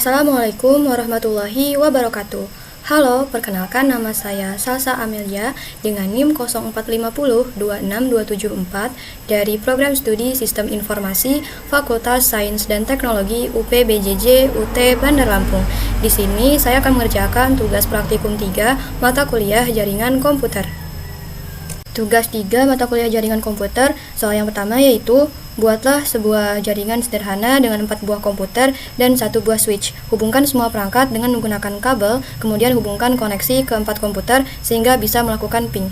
Assalamualaikum warahmatullahi wabarakatuh. Halo, perkenalkan nama saya Salsa Amelia dengan NIM 0450262774 dari Program Studi Sistem Informasi Fakultas Sains dan Teknologi UPBJJ UT Bandar Lampung. Di sini saya akan mengerjakan tugas praktikum 3 mata kuliah jaringan komputer. Tugas 3 mata kuliah jaringan komputer, soal yang pertama yaitu buatlah sebuah jaringan sederhana dengan 4 buah komputer dan 1 buah switch. Hubungkan semua perangkat dengan menggunakan kabel, kemudian hubungkan koneksi ke 4 komputer sehingga bisa melakukan ping.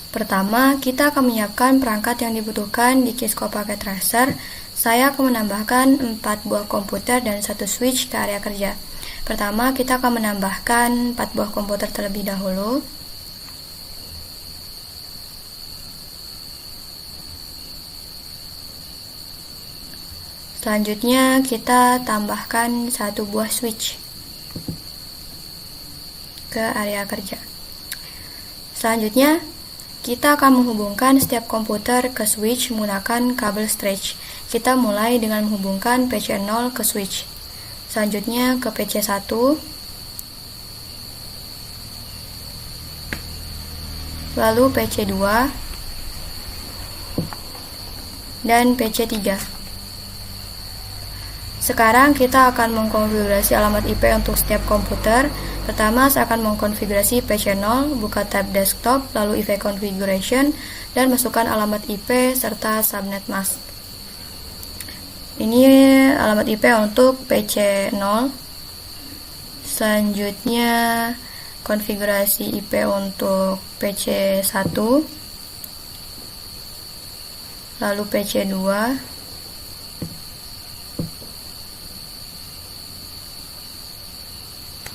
Pertama, kita akan menyiapkan perangkat yang dibutuhkan di Cisco Packet Tracer. Saya akan menambahkan 4 buah komputer dan 1 switch ke area kerja. Pertama, kita akan menambahkan 4 buah komputer terlebih dahulu. Selanjutnya kita tambahkan 1 buah switch ke area kerja. Selanjutnya kita akan menghubungkan setiap komputer ke switch menggunakan kabel stretch. Kita mulai dengan menghubungkan PC0 ke switch. Selanjutnya ke PC1, lalu PC2 dan PC3. Sekarang kita akan mengkonfigurasi alamat IP untuk setiap komputer. Pertama, saya akan mengkonfigurasi PC0, buka tab desktop, lalu IP configuration, dan masukkan alamat IP serta subnet mask. Ini alamat IP untuk PC0. Selanjutnya, konfigurasi IP untuk PC1, lalu PC2,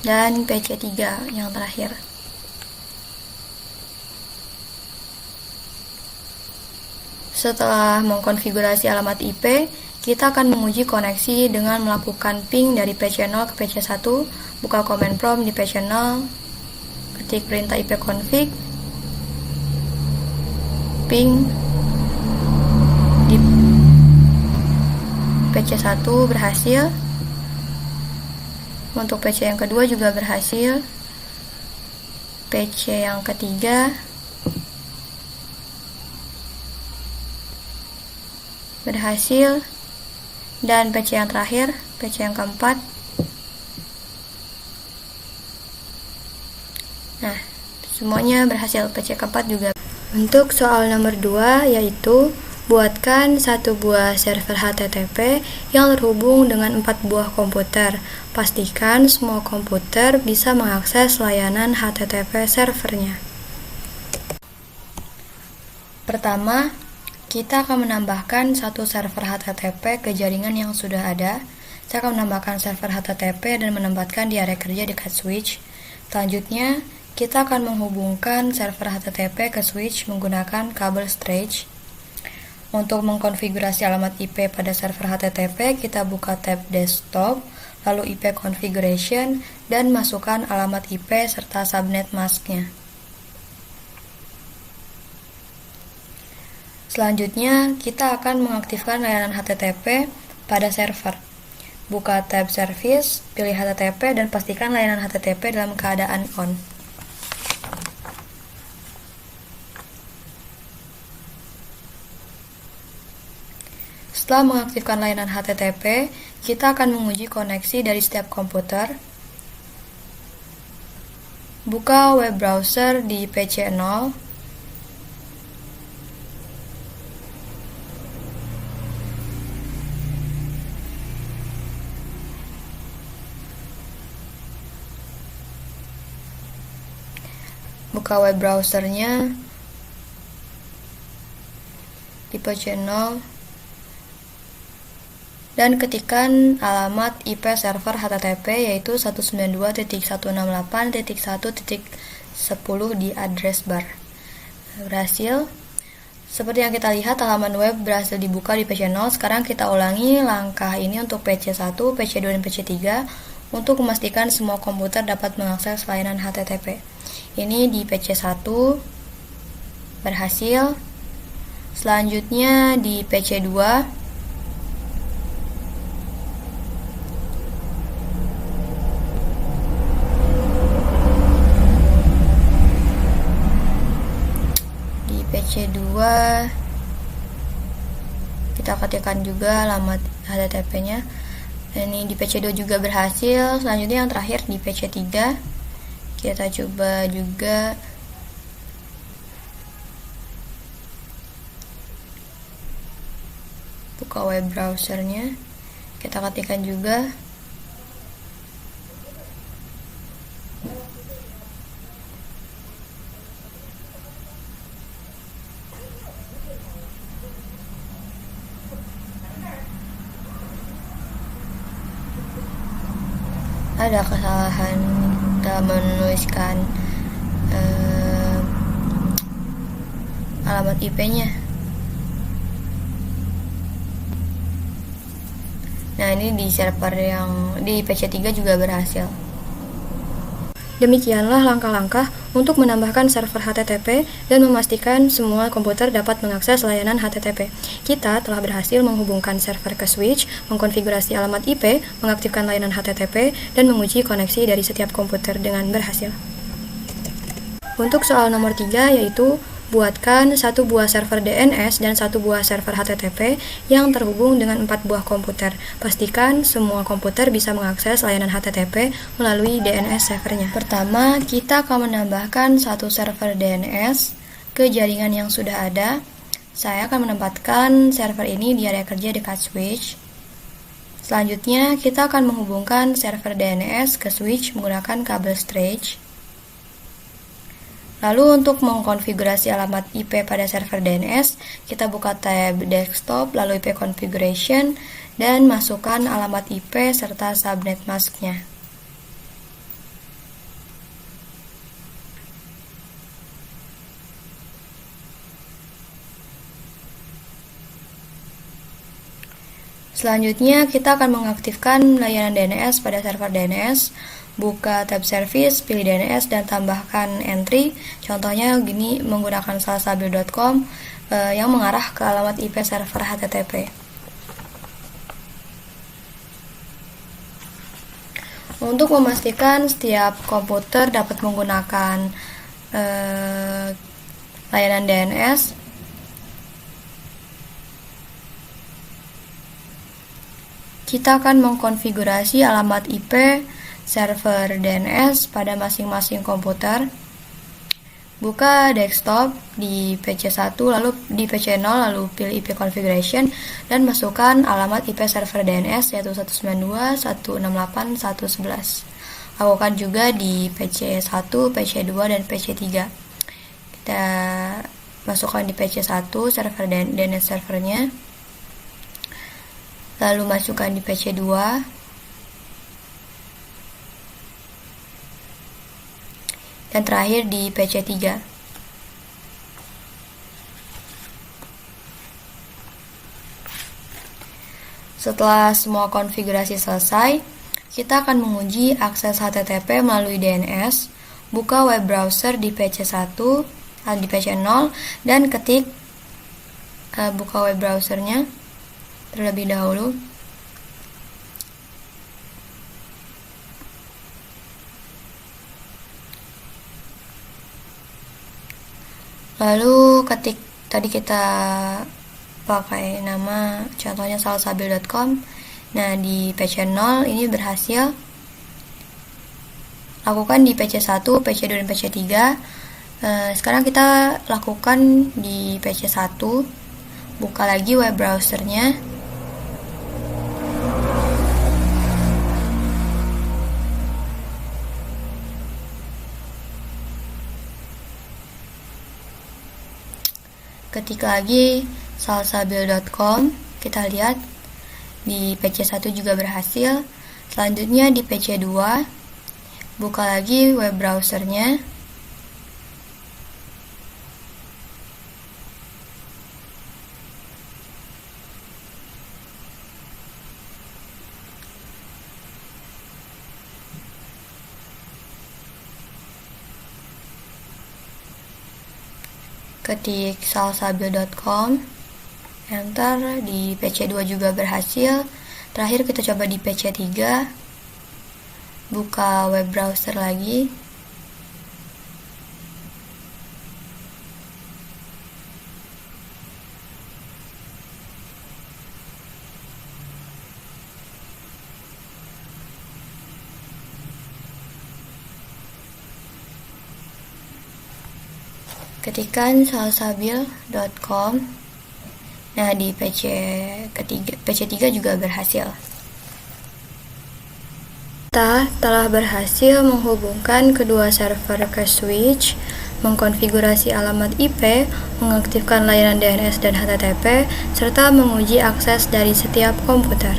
dan PC3 yang terakhir. Setelah mengkonfigurasi alamat IP, kita akan menguji koneksi dengan melakukan ping dari PC0 ke PC1, buka command prompt di PC0, ketik perintah ipconfig, ping di PC1 berhasil. Untuk PC yang kedua juga berhasil. PC yang ketiga berhasil. Dan PC yang terakhir, PC yang keempat. Nah, semuanya berhasil. PC keempat juga. Untuk soal nomor 2 yaitu buatkan 1 buah server HTTP yang terhubung dengan 4 buah komputer. Pastikan semua komputer bisa mengakses layanan HTTP servernya. Pertama, kita akan menambahkan 1 server HTTP ke jaringan yang sudah ada. Saya akan menambahkan server HTTP dan menempatkan di area kerja dekat switch. Selanjutnya, kita akan menghubungkan server HTTP ke switch menggunakan kabel stretch. Untuk mengkonfigurasi alamat IP pada server HTTP, kita buka tab desktop, lalu IP configuration, dan masukkan alamat IP serta subnet masknya. Selanjutnya, kita akan mengaktifkan layanan HTTP pada server. Buka tab service, pilih HTTP, dan pastikan layanan HTTP dalam keadaan on. Setelah mengaktifkan layanan HTTP, kita akan menguji koneksi dari setiap komputer. Buka web browser di PC0. Buka web browsernya di PC0. Dan ketikkan alamat IP server HTTP yaitu 192.168.1.10 di address bar. Berhasil. Seperti yang kita lihat, halaman web berhasil dibuka di PC0. Sekarang kita ulangi langkah ini untuk PC1, PC2, dan PC3 untuk memastikan semua komputer dapat mengakses layanan HTTP. Ini di PC1 berhasil. Selanjutnya di PC2 kita ketikkan juga alamat HTTP-nya. Ini di PC2 juga berhasil. Selanjutnya yang terakhir di PC3, kita coba juga. Buka web browsernya, kita ketikkan juga. Ada kesalahan dalam menuliskan alamat IP-nya. Nah, ini di server yang di PC3 juga berhasil. Demikianlah langkah-langkah untuk menambahkan server HTTP dan memastikan semua komputer dapat mengakses layanan HTTP. Kita telah berhasil menghubungkan server ke switch, mengkonfigurasi alamat IP, mengaktifkan layanan HTTP, dan menguji koneksi dari setiap komputer dengan berhasil. Untuk soal nomor 3, yaitu buatkan 1 buah server DNS dan 1 buah server HTTP yang terhubung dengan 4 buah komputer. Pastikan semua komputer bisa mengakses layanan HTTP melalui DNS servernya. Pertama, kita akan menambahkan 1 server DNS ke jaringan yang sudah ada. Saya akan menempatkan server ini di area kerja dekat switch. Selanjutnya, kita akan menghubungkan server DNS ke switch menggunakan kabel stretch. Lalu untuk mengkonfigurasi alamat IP pada server DNS, kita buka tab desktop, lalu IP configuration, dan masukkan alamat IP serta subnet masknya. Selanjutnya, kita akan mengaktifkan layanan DNS pada server DNS. Buka tab service, pilih DNS, dan tambahkan entry. Contohnya gini, menggunakan salsabil.com yang mengarah ke alamat IP server HTTP. Untuk memastikan setiap komputer dapat menggunakan layanan DNS, kita akan mengkonfigurasi alamat IP server DNS pada masing-masing komputer. Buka desktop di PC1, lalu di PC0, lalu pilih IP configuration dan masukkan alamat IP server DNS yaitu 192.168.111. Lakukan juga di PC1, PC2, dan PC3. Kita masukkan di PC1 server DNS servernya, lalu masukkan di PC2, dan terakhir di PC3. Setelah semua konfigurasi selesai, kita akan menguji akses HTTP melalui DNS. Buka web browser di PC1, di PC0, dan ketik buka web browsernya terlebih dahulu. Lalu ketik, tadi kita pakai nama contohnya salsabil.com. Nah, di PC0 ini berhasil. Lakukan di PC1, PC2, dan PC3. Sekarang kita lakukan di PC1. Buka lagi web browsernya. Ketik lagi salsabil.com, kita lihat di PC1 juga berhasil. Selanjutnya di PC2, buka lagi web browsernya. Ketik salsabil.com, enter. Di PC2 juga berhasil. Terakhir kita coba di PC3, buka web browser lagi. ketikkan salsabil.com. Nah, di PC3 juga berhasil. Kita telah berhasil menghubungkan kedua server ke switch, mengkonfigurasi alamat IP, mengaktifkan layanan DNS dan HTTP, serta menguji akses dari setiap komputer.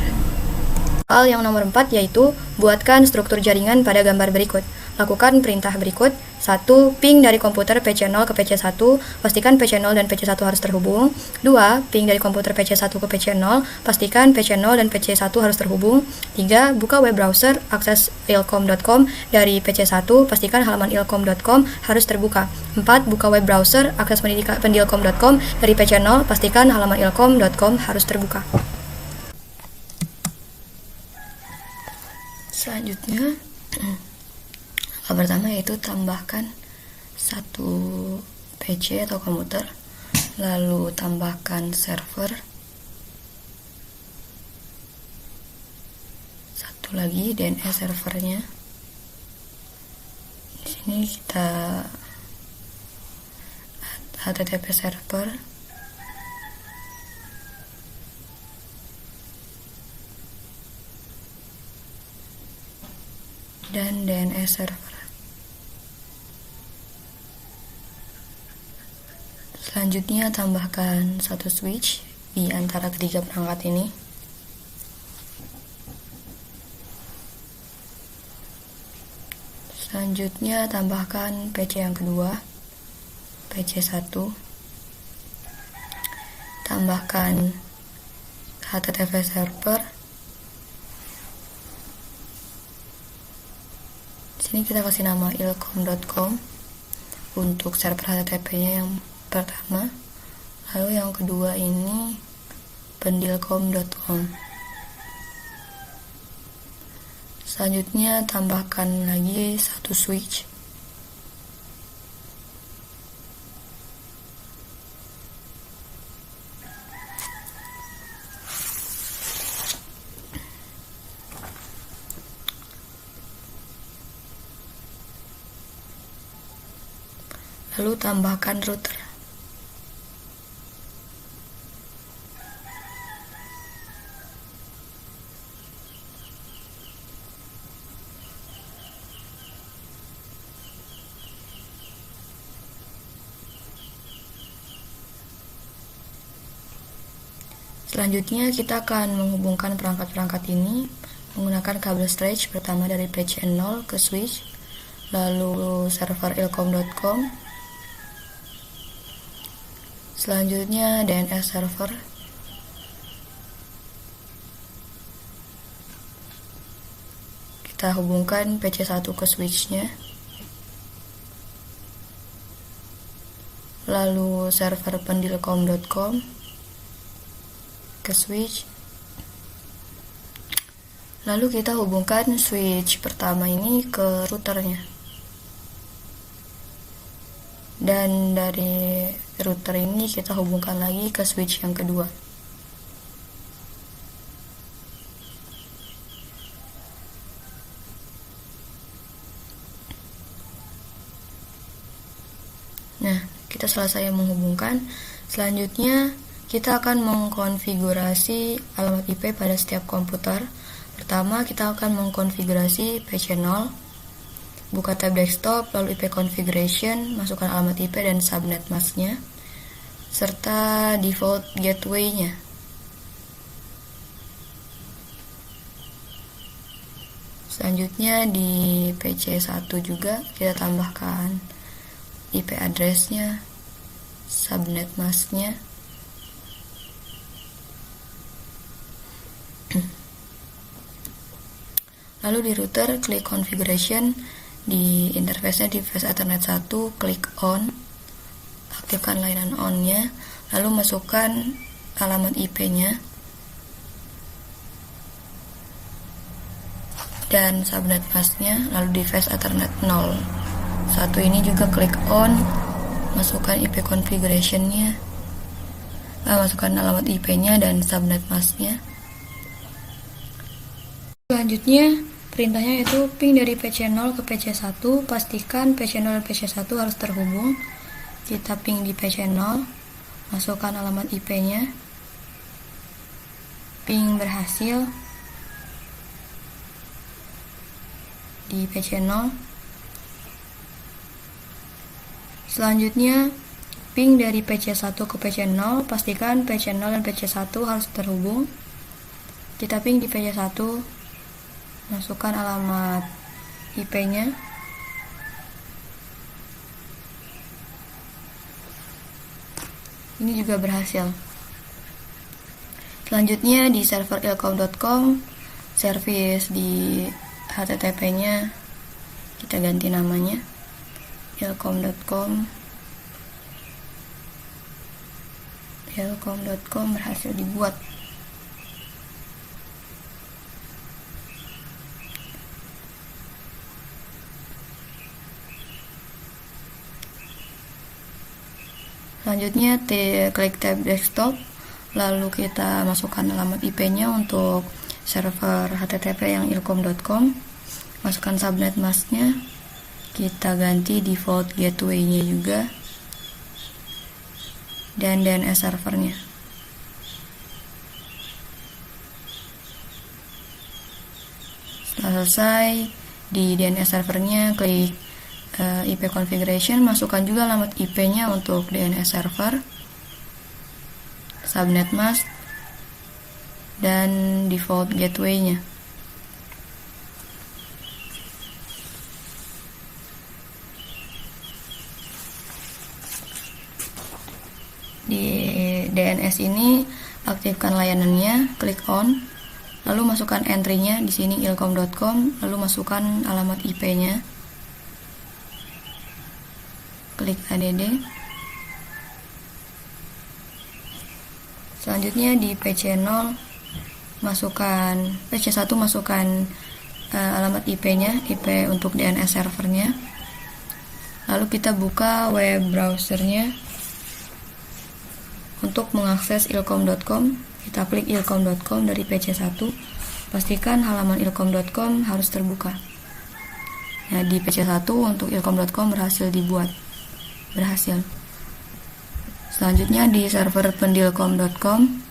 Soal yang nomor 4 yaitu buatkan struktur jaringan pada gambar berikut. Lakukan perintah berikut. 1. Ping dari komputer PC0 ke PC1, pastikan PC0 dan PC1 harus terhubung. 2. Ping dari komputer PC1 ke PC0, pastikan PC0 dan PC1 harus terhubung. 3. Buka web browser, akses ilkom.com dari PC1, pastikan halaman ilkom.com harus terbuka. 4. Buka web browser, akses pendilkom.com dari PC0, pastikan halaman ilkom.com harus terbuka. Selanjutnya, langkah pertama yaitu tambahkan satu PC atau komputer, lalu tambahkan server, satu lagi DNS servernya. Di sini kita HTTP server, dan DNS server. Selanjutnya tambahkan satu switch di antara ketiga perangkat ini. Selanjutnya tambahkan PC yang kedua, PC1. Tambahkan HTTP server. Di sini kita kasih nama ilkom.com untuk server HTTP-nya yang pertama, lalu yang kedua ini pendilkom.com. Selanjutnya tambahkan lagi satu switch. Lalu tambahkan router. Selanjutnya kita akan menghubungkan perangkat-perangkat ini menggunakan kabel stretch, pertama dari PC0 ke switch, lalu server ilkom.com, selanjutnya DNS server, kita hubungkan PC1 ke switchnya, lalu server pendilkom.com ke switch, lalu kita hubungkan switch pertama ini ke routernya, dan dari router ini kita hubungkan lagi ke switch yang kedua. Nah, kita selesai menghubungkan. Selanjutnya kita akan mengkonfigurasi alamat IP pada setiap komputer. Pertama, kita akan mengkonfigurasi PC0. Buka tab desktop, lalu IP configuration, masukkan alamat IP dan subnet masknya, serta default gateway-nya. Selanjutnya di PC1 juga kita tambahkan IP address-nya, subnet masknya, lalu di router klik configuration, di interface-nya di device Ethernet 1 klik on, aktifkan layanan on-nya, lalu masukkan alamat IP-nya dan subnet masknya, lalu device Ethernet 0 1 ini juga klik on, masukkan IP configuration-nya, masukkan alamat IP-nya dan subnet masknya. Selanjutnya perintahnya itu ping dari PC0 ke PC1, pastikan PC0 dan PC1 harus terhubung. Kita ping di PC0, masukkan alamat IP-nya, ping berhasil di PC0. Selanjutnya ping dari PC1 ke PC0, pastikan PC0 dan PC1 harus terhubung. Kita ping di PC1, masukkan alamat IP-nya, ini juga berhasil. Selanjutnya di server ilkom.com, service di HTTP-nya kita ganti namanya ilkom.com. ilkom.com berhasil dibuat. Selanjutnya klik tab desktop, lalu kita masukkan alamat IP-nya untuk server HTTP yang ilkom.com, masukkan subnet mask-nya, kita ganti default gateway-nya juga, dan DNS servernya. Setelah selesai di DNS servernya, klik IP configuration, masukkan juga alamat IP-nya untuk DNS server, subnet mask, dan default gateway-nya. Di DNS ini aktifkan layanannya, klik on, lalu masukkan entry-nya di sini ilkom.com, lalu masukkan alamat IP-nya. Klik add. Selanjutnya di PC0 masukkan PC1, masukkan alamat IP-nya, IP untuk DNS servernya. Lalu kita buka web browsernya untuk mengakses ilkom.com. Kita klik ilkom.com dari PC1. Pastikan halaman ilkom.com harus terbuka. Nah, di PC1 untuk ilkom.com berhasil dibuat. Berhasil. Selanjutnya di server pendilkom.com,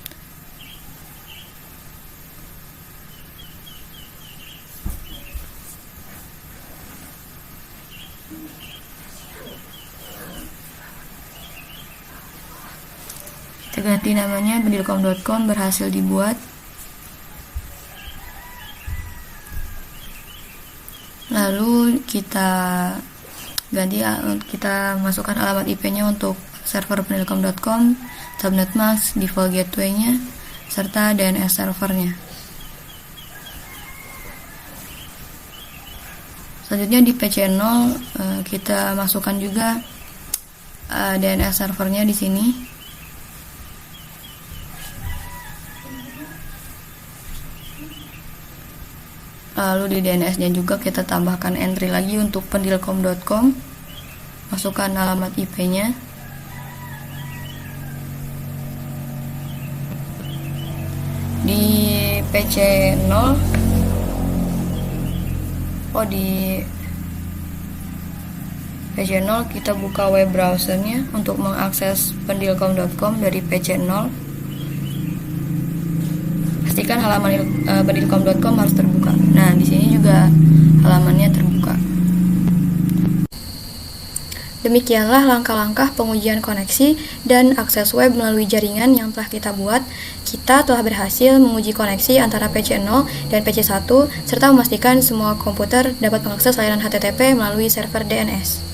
kita ganti namanya pendilkom.com, berhasil dibuat. Lalu kita masukkan alamat IP-nya untuk server pendilkom.com, subnet mask, default gateway-nya, serta DNS servernya. Selanjutnya di PC0 kita masukkan juga DNS servernya di sini. Lalu di DNS-nya juga kita tambahkan entry lagi untuk pendilkom.com, masukkan alamat IP-nya, di PC0 di PC0 kita buka web browsernya untuk mengakses pendilkom.com dari PC0. Pastikan halaman pendilkom.com harus terbuka. Nah, di sini juga halamannya terbuka. Demikianlah langkah-langkah pengujian koneksi dan akses web melalui jaringan yang telah kita buat. Kita telah berhasil menguji koneksi antara PC0 dan PC1 serta memastikan semua komputer dapat mengakses layanan HTTP melalui server DNS.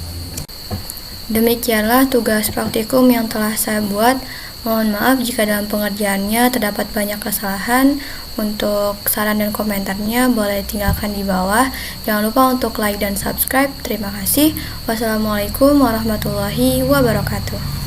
Demikianlah tugas praktikum yang telah saya buat. Mohon maaf jika dalam pengerjaannya terdapat banyak kesalahan. Untuk saran dan komentarnya boleh tinggalkan di bawah. Jangan lupa untuk like dan subscribe. Terima kasih. Wassalamualaikum warahmatullahi wabarakatuh.